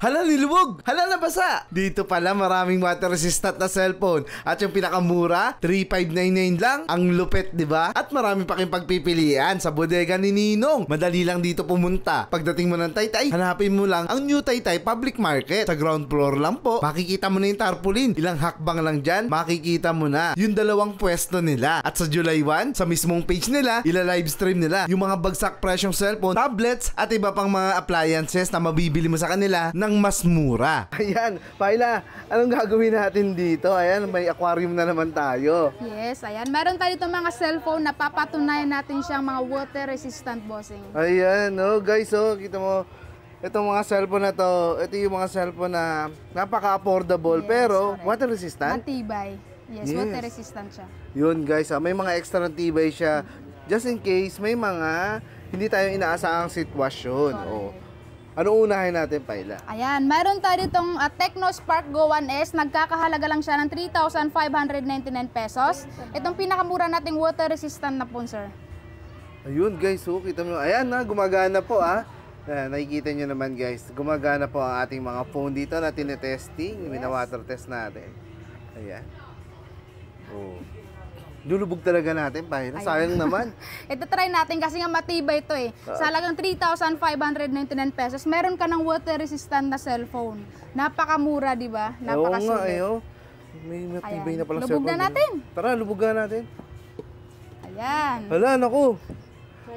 Hala, nilubog! Hala, nabasa! Dito pala maraming water resistant na cellphone. At yung pinakamura, 3,599 lang. Ang lupit, di ba? At marami pa kayong pagpipilian sa bodega ni Ninong. Madali lang dito pumunta. Pagdating mo ng Taytay, hanapin mo lang ang New Taytay Public Market. Sa ground floor lang po. Makikita mo na yung tarpaulin. Ilang hakbang lang dyan, makikita mo na yung dalawang pwesto nila. At sa July 1, sa mismong page nila, ila-livestream nila yung mga bagsak presyong cellphone, tablets, at iba pang mga appliances na mabibili mo sa kanila ng mas mura. Ayan, Paila, anong gagawin natin dito? Ayan, may aquarium na naman tayo. Yes, ayan. Meron tayo dito mga cellphone na papatunayan natin siyang mga water resistant, bossing. Ayan, oh guys, oh, kita mo, itong mga cellphone na to, ito yung mga cellphone na napaka-affordable, yes, pero correct. Water resistant? Matibay. Yes, water resistant siya. Yun guys, may mga extra na tibay siya. Just in case, may mga hindi tayo inaasahang sitwasyon. Oh. Ano unahin natin, Paila? Ayan, mayroon tayo ditong Tecno Spark Go 1S. Nagkakahalaga lang siya ng 3,599 pesos. Itong pinakamura nating water resistant na phone, sir. Ayun guys, oh, kita mo. Ayan na, gumagana po ah. Ayan, nakikita nyo naman guys, gumagana po ang ating mga phone dito na tinetesting. Minawater test natin. Ayan. Oh. Lulubog talaga natin, Paila. Sayang naman. Ito try natin kasi nga matibay ito eh. Sa halagang 3,599 pesos, meron ka ng water resistant na cellphone. Napakamura, di ba? Napakasulit. Oo nga, ayo. May matibay na pala cellphone. Lubog na natin. Tara, lubog na natin. Ayan. Hala, naku.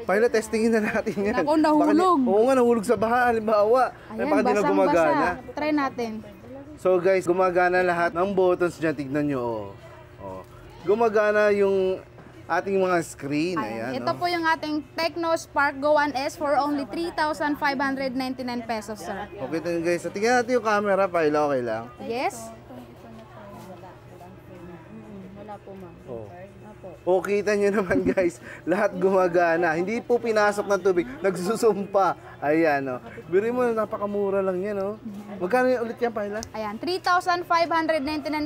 Paila, testingin na natin yan. Naku, nahulog. Oo nga, nahulog sa baha. Halimbawa, baka di na gumagana. Try natin. So guys, gumagana lahat ng buttons dyan. Tignan nyo, oh. Gumagana yung ating mga screen. Ayan, ito po yung ating Tecno Spark Go 1S for only 3,599 pesos, sir. Okay tayo guys. Tingnan natin yung camera, Paila. Okay lang? Yes. Wala po, ma'am. O, kita nyo naman guys, lahat gumagana. Hindi po pinasok ng tubig, nagsusumpa. Ayan, o. Biri mo, napakamura lang yan, o. Magkano ulit yan, Paila? Ayan, 3,599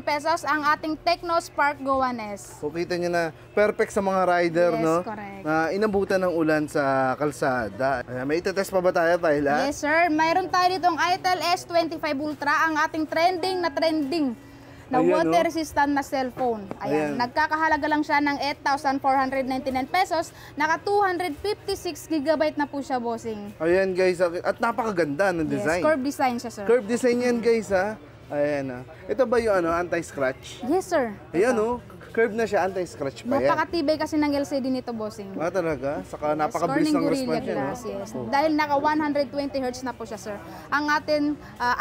pesos ang ating Tecno Spark Go 1S. O, kita nyo na, perfect sa mga rider, yes, no? Correct. Na inabutan ng ulan sa kalsada. Ayan, may itetest pa ba tayo, Paila? Yes, sir. Mayroon tayo ditong Itel S25 Ultra, ang ating trending na water resistant na cellphone. Ayan. Nagkakahalaga lang siya ng 8,499 pesos. Naka 256 GB na po siya, bossing. Ayan guys, at napakaganda ng design. Yes, curve design siya, sir. Curve design yan guys, ha. Ayan, ito ba yung anti-scratch? Yes, sir. Ayan, curve na siya, anti-scratch pa yan. Napakatibay kasi ng LCD nito, bossing. Talaga? Saka napakabilis ng response yan. Yes. Dahil naka 120 Hz na po siya, sir. Ang atin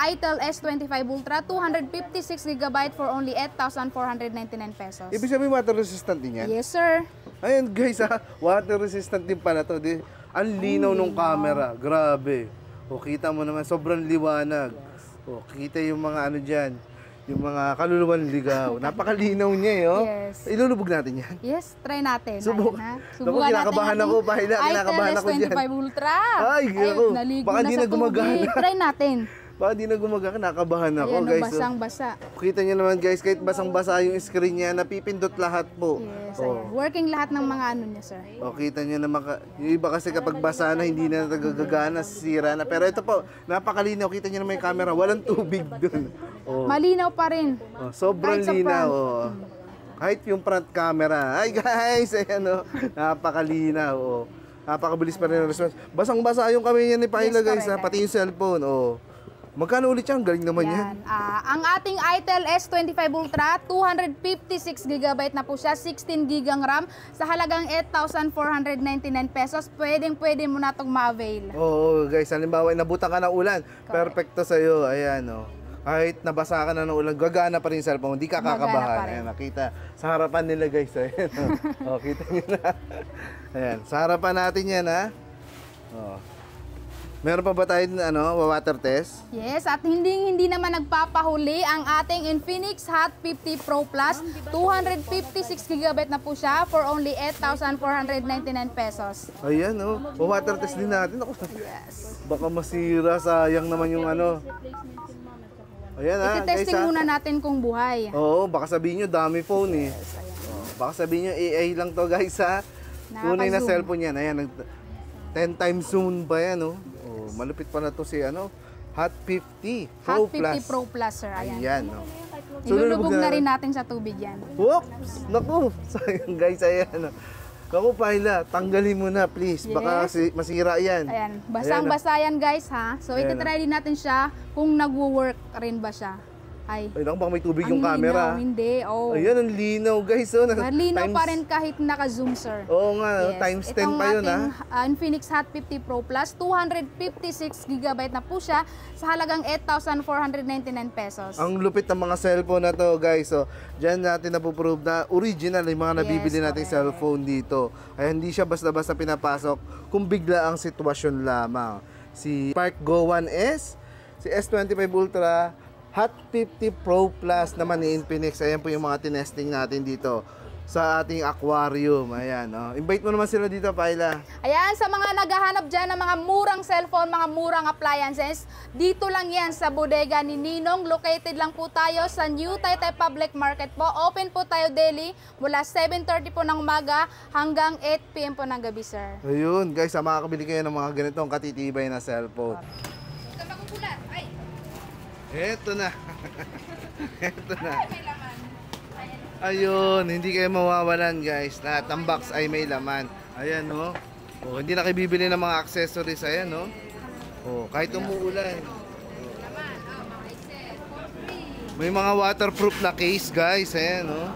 Itel S25 Ultra, 256 GB for only 8,499 pesos. Ibig sabihin water resistant din yan? Yes, sir. Ayan guys, water resistant din pala to. Ang linaw ng camera. Grabe. O, kita mo naman, sobrang liwanag. O, kita yung mga ano dyan. Yung mga kaluluwan ligaw. Napakalinaw niya eh, oh. Yes. Ilulubog natin yan. Yes, try natin. Subukan Kinakabahan ako, Paila. Kinakabahan ako dyan. Itel S25 Ultra. Ay, ako. Baka di na gumagana. Try natin. Baka di na gumagana. Nakabahan ako, ayan, guys. basang-basa. Kita niyo naman, guys, kahit basang-basa yung screen niya, napipindot lahat po. Yes, working lahat ng mga ano niya, sir. O, kita niyo naman, yung iba kasi kapag basa na, hindi na nagagana, sira na. Pero ito po, napakalinaw. Kita niyo naman yung camera, walang tubig dun. Malinaw pa rin. Sobrang linaw. Kahit yung front camera. Ay guys, ayan o. Napakalinaw. Napakabilis pa rin ang response. Basang-basa yung kamay niya ni Paila, guys. Pati yung cellphone. Magkano ulit yan? Galing naman yan. Ang ating Itel S25 Ultra, 256 GB na po siya, 16 GB ang RAM, sa halagang 8,499 pesos. Pwede mo na itong ma-avail. Oo, guys. Halimbawa, nabutan ka ng ulan. Perfecto sa'yo. Ayan, kahit nabasa ka na ng ulan, gagana pa rin yung cellphone. Hindi ka kakabahan. Ayan, nakita. Sa harapan nila, guys. Ayan, kita nyo na. Ayan, sa harapan natin yan, ha. Meron pa ba tayo water test? Yes, at hindi naman nagpapahuli ang ating Infinix Hot 50 Pro Plus. 256 GB na po siya for only 8,499 pesos. Ayan, water test din natin. Yes. Baka masira, sayang naman yung Ayan, iti-testing muna natin kung buhay. Oo, baka sabihin nyo, dami phone eh. Yes, baka sabihin nyo, AI lang to guys, ha. Tunay na cellphone yan. Ayan, 10 times zoom pa yan, malupit pa na to si Hot 50 Hot 50 Pro Plus, sir. Ayan. Ayan, no? Ilulubog na rin natin sa tubig yan. Whoops! Naku! Sayang guys, ayan. Naku, Paila, tanggalin mo na please. Baka masira yan. Ayan. Basang-basa yan guys ha. So ititry din natin siya kung nagwo-work rin ba siya. Ay naku, baka may tubig yung ang camera. linaw, hindi. Oh. Ayan, ang linaw guys. Oh, Malinaw pa rin kahit naka-zoom, sir. Oo nga, times 10 pa yun ha. Itong ating Infinix Hot 50 Pro Plus, 256GB na po siya sa halagang 8,499 pesos. Ang lupit ng mga cellphone na to guys. So, dyan natin napuprove na original yung mga nabibili nating cellphone dito. Ay hindi siya basta-basta pinapasok kung bigla ang sitwasyon lamang. Si Spark Go 1S, si S25 Ultra, Hot 50 Pro Plus naman ni Infinix. Ayan po yung mga tinesting natin dito sa ating aquarium. Ayan, oh. Invite mo naman sila dito, Paila. Ayan, sa mga naghahanap dyan ng mga murang cellphone, mga murang appliances, dito lang yan sa bodega ni Ninong. Located lang po tayo sa New Taytay Public Market po. Open po tayo daily mula 7:30 po ng umaga hanggang 8 PM po ng gabi, sir. Ayun, guys, makakabili kayo ng mga ganitong katitibay na cellphone. Huwag ka makukulat. Ay, Eto na. Eto na. may laman. Ayun, hindi kayo mawawalan guys. Lahat ng box ay may laman. Ayan, no? Oh, hindi na kayo bibili ng mga accessories. Ayan, no? Oh, kahit umuulan. Laman, mga Excel, for free. May mga waterproof na case guys. Ayan, no?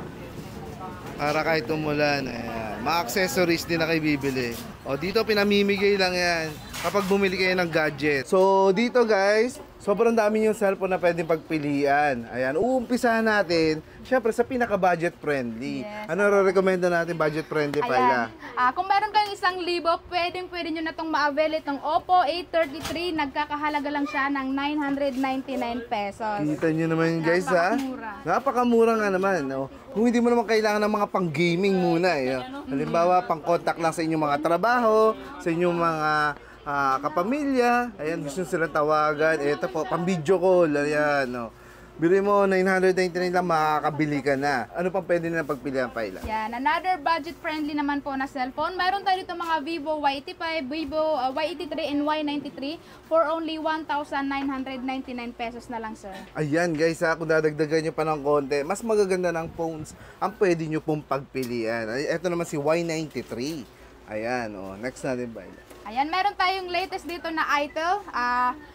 Para kahit umulan. Ayan. Mga accessories din na kayo bibili. O, dito pinamimigay lang yan kapag bumili kayo ng gadget. So, dito guys, sobrang dami yung cellphone na pwedeng pagpilian. Ayan, uumpisahan natin, syempre sa pinaka-budget friendly. Yes. Ano re-recommenda natin budget friendly, Paila? Ayan. Kung meron kayong 1,000, pwede nyo na itong ma-avail itong Oppo A33. Nagkakahalaga lang siya ng 999 pesos. Kita nyo naman guys, ha? Napakamura. Napakamura nga naman. No? Kung hindi mo naman kailangan ng mga pang-gaming muna. Eh. Halimbawa, pang-contact lang sa inyong mga trabaho, sa inyong mga kapamilya. Ayan, gusto silang tawagan. Ito po, pang-video call. Ayan, no. Bili mo, 999 lang, makakabili ka na. Ano pang pwede na pagpilihan, Paila? Yan, another budget-friendly naman po na cellphone. Mayroon tayo dito mga Vivo Y85, Vivo Y83 and Y93 for only 1,999 pesos na lang, sir. Ayan guys ha, kung dadagdagan nyo pa ng konti, mas magaganda ng phones ang pwede nyo pong pagpilian. Ito naman si Y93. Ayan, oh, next natin, Paila. Ayan, meron tayong latest dito na Itel.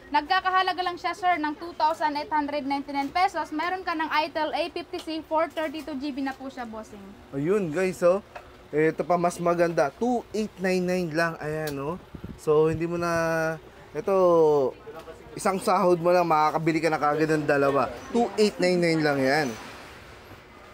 Nagkakahalaga lang siya, sir, ng 2,899 pesos. Meron ka ng Itel A50C 432GB na po siya, bossing. Ayun guys, oh. Ito pa mas maganda, 2,899 lang. Ayan, oh. So hindi mo na ito isang sahod mo lang makakabili ka na kagad ng dalawa. 2,899 lang 'yan.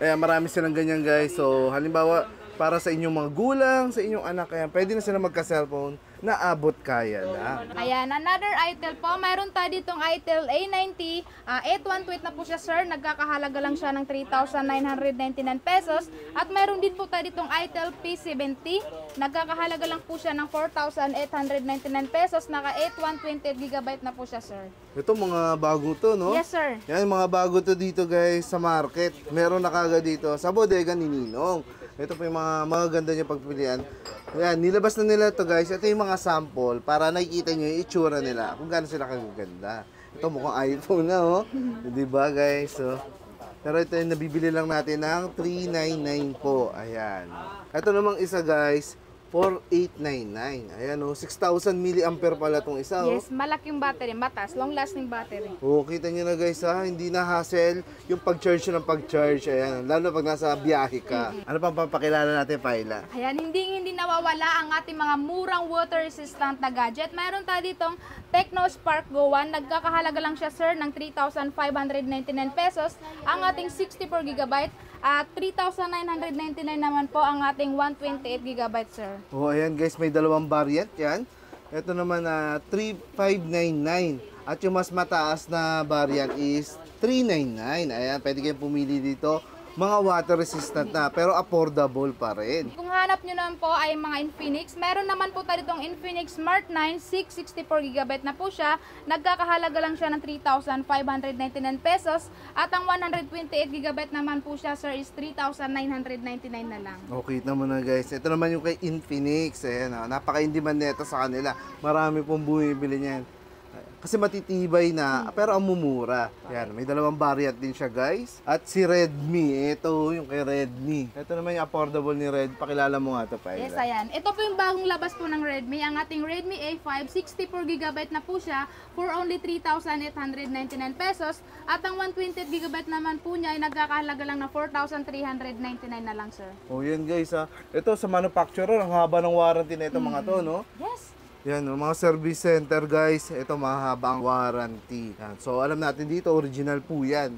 Ayan, marami silang ganyan guys. So halimbawa para sa inyong mga gulang, sa inyong anak, kaya pwede na sila magka-cellphone na abot kaya na. Ayan, another Itel po. Mayroon tayo ditong Itel A90. 812 na po siya, sir. Nagkakahalaga lang siya ng 3,999 pesos. At mayroon din po tayo ditong Itel P70. Nagkakahalaga lang po siya ng 4,899 pesos. Naka 8,128GB na po siya, sir. Ito mga bago to, no? Yes, sir. Yan, mga bago to dito guys sa market. Meron na kagad dito sa bodega ni Ninong. Ito po yung mga magaganda niya pagpilian. Ayan, nilabas na nila to guys. Ito yung mga sample para nakikita nyo yung itsura nila. Kung gaano sila kagaganda. Ito mukhang iPhone na, oh. Diba guys? So, pero ito yung nabibili lang natin ng 399 po. Ayan. Ito namang isa guys, 4,899. Ayan, oh. 6,000 mAh pala itong isa, oh. Yes, malaking battery. Matas, long-lasting battery. Oo, kita nyo na guys ha, hindi na hassle yung pag-charge ng pag-charge. Ayan, lalo pag nasa biyahe ka. Ano pang papakilala natin, Paila? Ayan, hindi nawawala ang ating mga murang water-resistant na gadget. Mayroon tayo ditong Tecno Spark Go 1. Nagkakahalaga lang siya, sir, ng 3,599 pesos. Ang ating 64GB at 3,999 naman po ang ating 128GB, sir. Oo, ayan guys, may dalawang variant yan. Ito naman na 3,599. At yung mas mataas na variant is 399. Ayan, pwede kayong pumili dito. Mga water resistant na, pero affordable pa rin. Kung hanap nyo naman po ay mga Infinix, meron naman po tayo itong Infinix Smart 9, 664GB na po siya. Nagkakahalaga lang siya ng 3,599 pesos. At ang 128GB naman po siya, sir, is 3,999 na lang. Okay naman na guys. Ito naman yung kay Infinix. Ayan, napaka-in-demand nito sa kanila. Marami pong bumibili niyan. Kasi matitibay na, pero ang mumura. Yan, may dalawang variant din siya, guys. At si Redmi, ito yung kay Redmi. Ito naman yung affordable ni Red. Pakilala mo nga ito, Paila. Yes, ayan. Ito po yung bagong labas po ng Redmi. Ang ating Redmi A5, 64GB na po siya for only 3,899 pesos. At ang 128GB naman po niya ay nagkakahalaga lang na 4,399 na lang, sir. Oh, yan guys ha. Ito sa manufacturer, ang haba ng warranty na ito mga to, no? Yes. Yan, mga service center guys, ito mahaba ang warranty. Yan. So alam natin dito, original po yan.